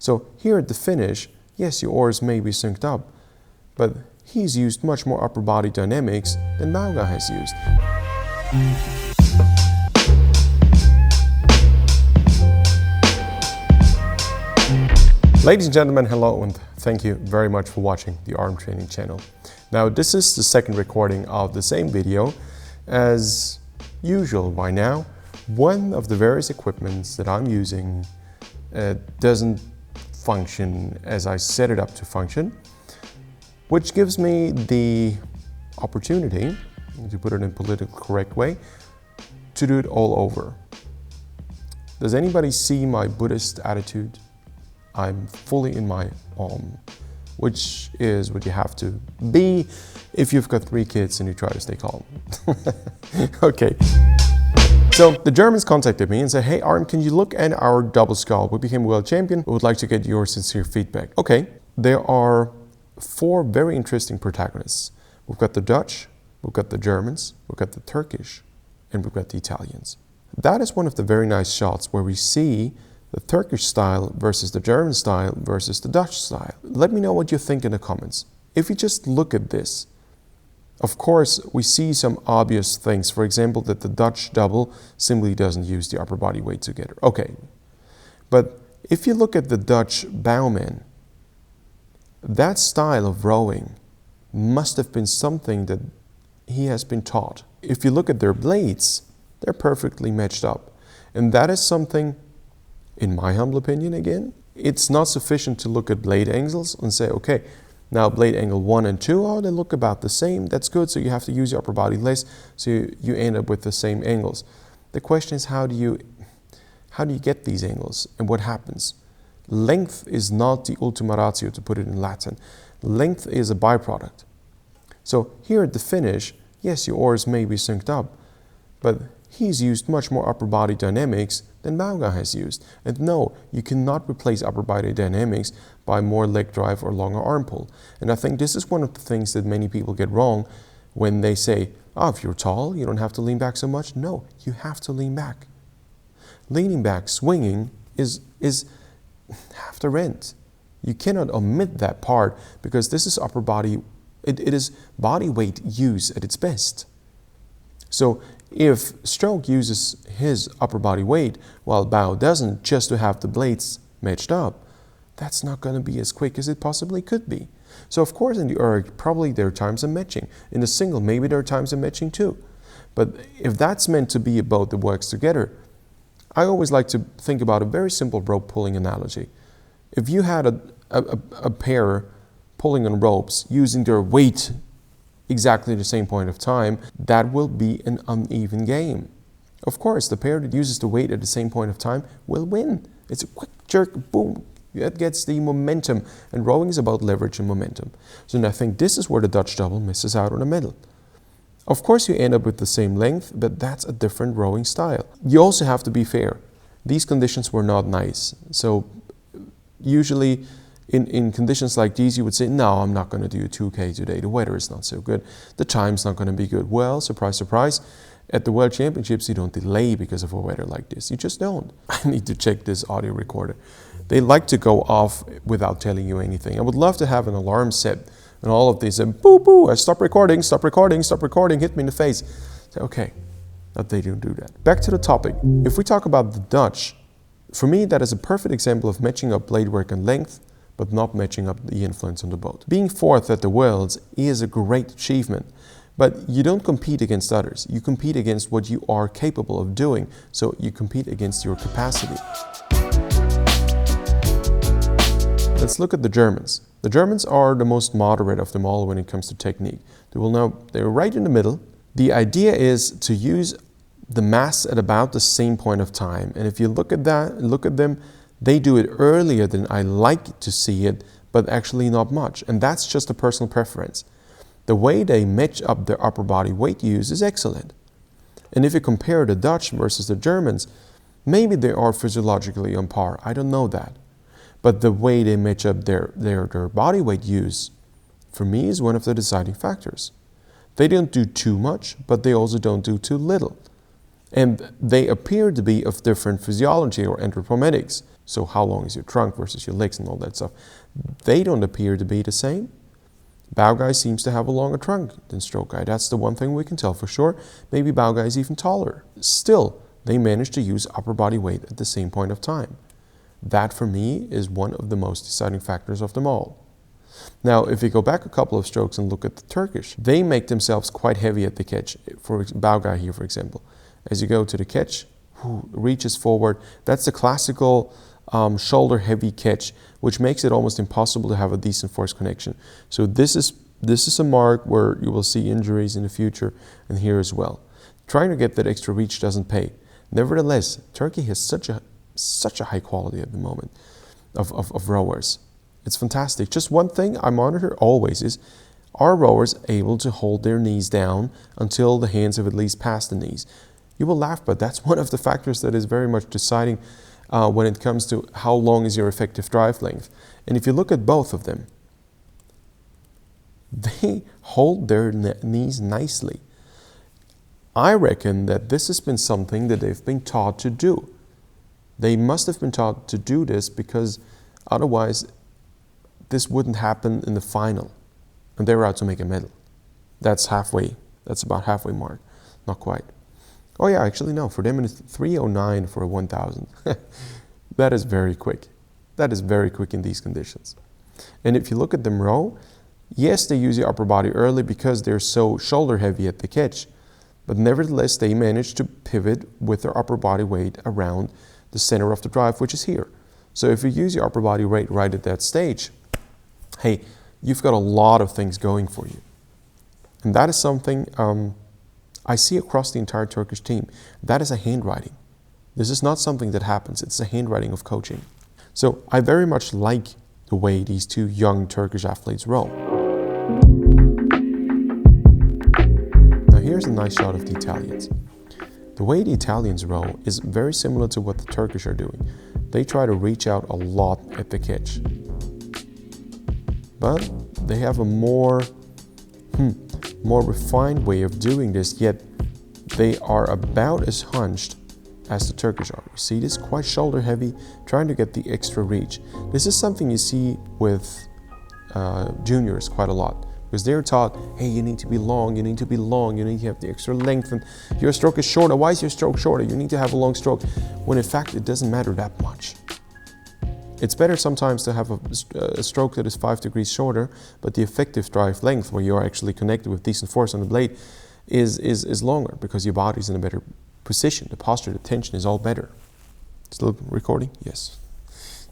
So here at the finish, yes, your oars may be synced up, but he's used much more upper body dynamics than Bauga has used. Ladies and gentlemen, hello and thank you very much for watching the Arm Training channel. Now this is the second recording of the same video. As usual by now, one of the various equipments that I'm using doesn't function as I set it up to function, which gives me the opportunity, to put it in politically correct way, to do it all over. Does anybody see my Buddhist attitude? I'm fully in my which is what you have to be if you've got 3 kids and you try to stay calm. Okay. So the Germans contacted me and said, hey Arm, can you look at our double scull? We became world champion. We would like to get your sincere feedback. Okay, there are 4 very interesting protagonists. We've got the Dutch, we've got the Germans, we've got the Turkish, and we've got the Italians. That is one of the very nice shots where we see the Turkish style versus the German style versus the Dutch style. Let me know what you think in the comments. If you just look at this, of course, we see some obvious things. For example, that the Dutch double simply doesn't use the upper body weight together. Okay, but if you look at the Dutch bowman, that style of rowing must have been something that he has been taught. If you look at their blades, they're perfectly matched up. And that is something, in my humble opinion again, it's not sufficient to look at blade angles and say, okay, now blade angle 1 and 2, oh, they look about the same. That's good, so you have to use your upper body less, so you end up with the same angles. The question is, how do you get these angles and what happens? Length is not the ultima ratio, to put it in Latin. Length is a byproduct. So here at the finish, yes, your oars may be synced up, but he's used much more upper body dynamics than Bauga has used. And no, you cannot replace upper body dynamics by more leg drive or longer arm pull. And I think this is one of the things that many people get wrong when they say, oh, if you're tall, you don't have to lean back so much. No, you have to lean back. Leaning back, swinging is half the rent. You cannot omit that part because this is upper body, it is body weight use at its best. So if stroke uses his upper body weight while bow doesn't, just to have the blades matched up, that's not going to be as quick as it possibly could be. So of course in the erg, probably there are times of matching. In the single, maybe there are times of matching too. But if that's meant to be a boat that works together, I always like to think about a very simple rope pulling analogy. If you had a pair pulling on ropes using their weight exactly the same point of time, that will be an uneven game. Of course, the pair that uses the weight at the same point of time will win. It's a quick jerk, boom, that gets the momentum, and rowing is about leverage and momentum. So I think this is where the Dutch double misses out on the middle. Of course you end up with the same length, but that's a different rowing style. You also have to be fair. These conditions were not nice. So usually in conditions like these, you would say, no, I'm not going to do a 2K today. The weather is not so good. The time's not going to be good. Well, surprise, surprise. At the World Championships, you don't delay because of a weather like this. You just don't. I need to check this audio recorder. They like to go off without telling you anything. I would love to have an alarm set and all of these and boo, boo, stop recording, stop recording, stop recording, hit me in the face. Say, okay, but they don't do that. Back to the topic. If we talk about the Dutch, for me, that is a perfect example of matching up blade work and length, but not matching up the influence on the boat. Being 4th at the Worlds is a great achievement, but you don't compete against others. You compete against what you are capable of doing, so you compete against your capacity. Let's look at the Germans. The Germans are the most moderate of them all when it comes to technique. They're right in the middle. The idea is to use the mass at about the same point of time, and if you look at them, they do it earlier than I like to see it, but actually not much. And that's just a personal preference. The way they match up their upper body weight use is excellent. And if you compare the Dutch versus the Germans, maybe they are physiologically on par. I don't know that. But the way they match up their body weight use, for me, is one of the deciding factors. They don't do too much, but they also don't do too little. And they appear to be of different physiology or anthropometics. So how long is your trunk versus your legs and all that stuff. They don't appear to be the same. Bow guy seems to have a longer trunk than stroke guy. That's the one thing we can tell for sure. Maybe bow guy is even taller. Still, they manage to use upper body weight at the same point of time. That for me is one of the most deciding factors of them all. Now, if you go back a couple of strokes and look at the Turkish, they make themselves quite heavy at the catch. For bow guy here, for example. As you go to the catch, reaches forward. That's the classical shoulder heavy catch, which makes it almost impossible to have a decent force connection. So this is a mark where you will see injuries in the future, and here as well. Trying to get that extra reach doesn't pay. Nevertheless, Turkey has such a high quality at the moment of rowers. It's fantastic. Just one thing I monitor always is, are rowers able to hold their knees down until the hands have at least passed the knees? You will laugh, but that's one of the factors that is very much deciding when it comes to how long is your effective drive length. And if you look at both of them, they hold their knees nicely. I reckon that this has been something that they've been taught to do. They must have been taught to do this, because otherwise this wouldn't happen in the final. And they were out to make a medal. That's halfway. That's about halfway mark. Not quite. Oh yeah, actually no, for them it's 3:09 for a 1,000. That is very quick. That is very quick in these conditions. And if you look at them row, yes, they use the upper body early because they're so shoulder heavy at the catch, but nevertheless they manage to pivot with their upper body weight around the center of the drive, which is here. So if you use your upper body weight right at that stage, hey, you've got a lot of things going for you. And that is something I see across the entire Turkish team. That is a handwriting. This is not something that happens. It's a handwriting of coaching. So I very much like the way these two young Turkish athletes row. Now here's a nice shot of the Italians. The way the Italians row is very similar to what the Turkish are doing. They try to reach out a lot at the catch. But they have a more refined way of doing this, yet they are about as hunched as the Turkish are. You see this? Quite shoulder heavy, trying to get the extra reach. This is something you see with juniors quite a lot, because they're taught, hey, you need to be long, you need to be long, you need to have the extra length, and your stroke is shorter. Why is your stroke shorter? You need to have a long stroke, when in fact it doesn't matter that much. It's better sometimes to have a stroke that is 5 degrees shorter, but the effective drive length, where you're actually connected with decent force on the blade, is longer, because your body's in a better position. The posture, the tension is all better. Still recording? Yes.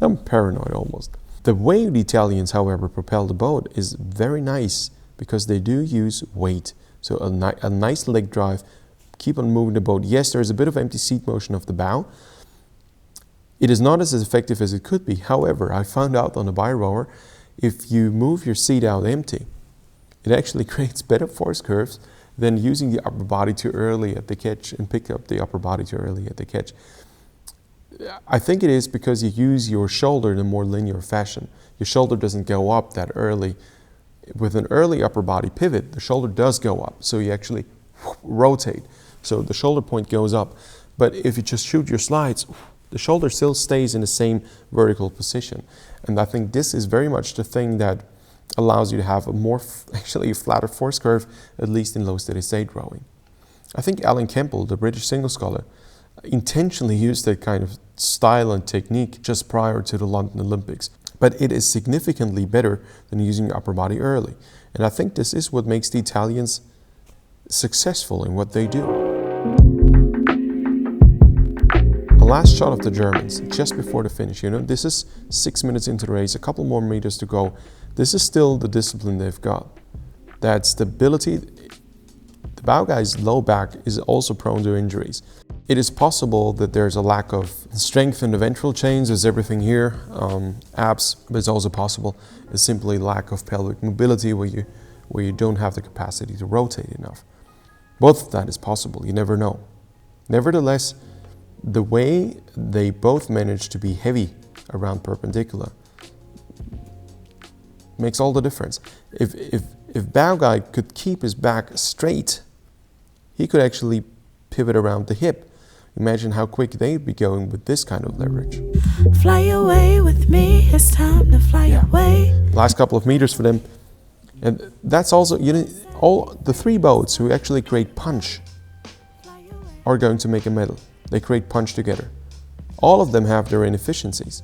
I'm paranoid almost. The way the Italians, however, propel the boat is very nice, because they do use weight. So a nice leg drive, keep on moving the boat. Yes, there's a bit of empty seat motion of the bow. It is not as effective as it could be. However, I found out on a bi rower, if you move your seat out empty, it actually creates better force curves than using the upper body too early at the catch and pick up the upper body too early at the catch. I think it is because you use your shoulder in a more linear fashion. Your shoulder doesn't go up that early. With an early upper body pivot, the shoulder does go up, so you actually rotate. So the shoulder point goes up. But if you just shoot your slides, the shoulder still stays in the same vertical position. And I think this is very much the thing that allows you to have a more, actually a flatter force curve, at least in low steady state rowing. I think Alan Campbell, the British single sculler, intentionally used that kind of style and technique just prior to the London Olympics. But it is significantly better than using your upper body early. And I think this is what makes the Italians successful in what they do. Last shot of the Germans, just before the finish. You know, this is 6 minutes into the race, a couple more meters to go. This is still the discipline they've got. That stability. The bow guy's low back is also prone to injuries. It is possible that there's a lack of strength in the ventral chains, there's everything here, abs, but it's also possible it's simply lack of pelvic mobility where you don't have the capacity to rotate enough. Both of that is possible, you never know. Nevertheless, the way they both manage to be heavy around perpendicular makes all the difference. If bow guy could keep his back straight, he could actually pivot around the hip. Imagine how quick they'd be going with this kind of leverage. Fly away with me, it's time to fly away. Last couple of meters for them. And that's also, all the 3 boats who actually create punch are going to make a medal. They create punch together. All of them have their inefficiencies.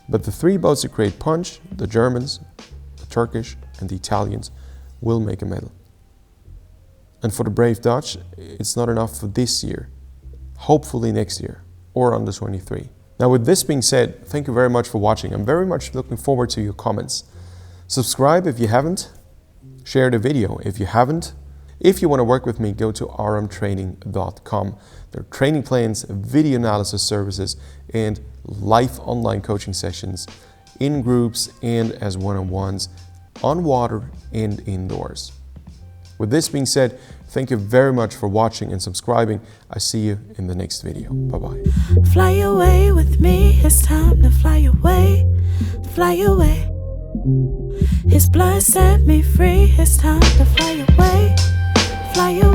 But the 3 boats who create punch, the Germans, the Turkish and the Italians, will make a medal. And for the brave Dutch, it's not enough for this year. Hopefully next year, or under 23. Now with this being said, thank you very much for watching. I'm very much looking forward to your comments. Subscribe if you haven't. Share the video if you haven't. If you want to work with me, go to rmtraining.com. There are training plans, video analysis services, and live online coaching sessions in groups and as one-on-ones on water and indoors. With this being said, thank you very much for watching and subscribing. I see you in the next video. Bye-bye. Fly away with me, it's time to fly away. Fly away. His blood set me free, it's time to fly away. Fly away.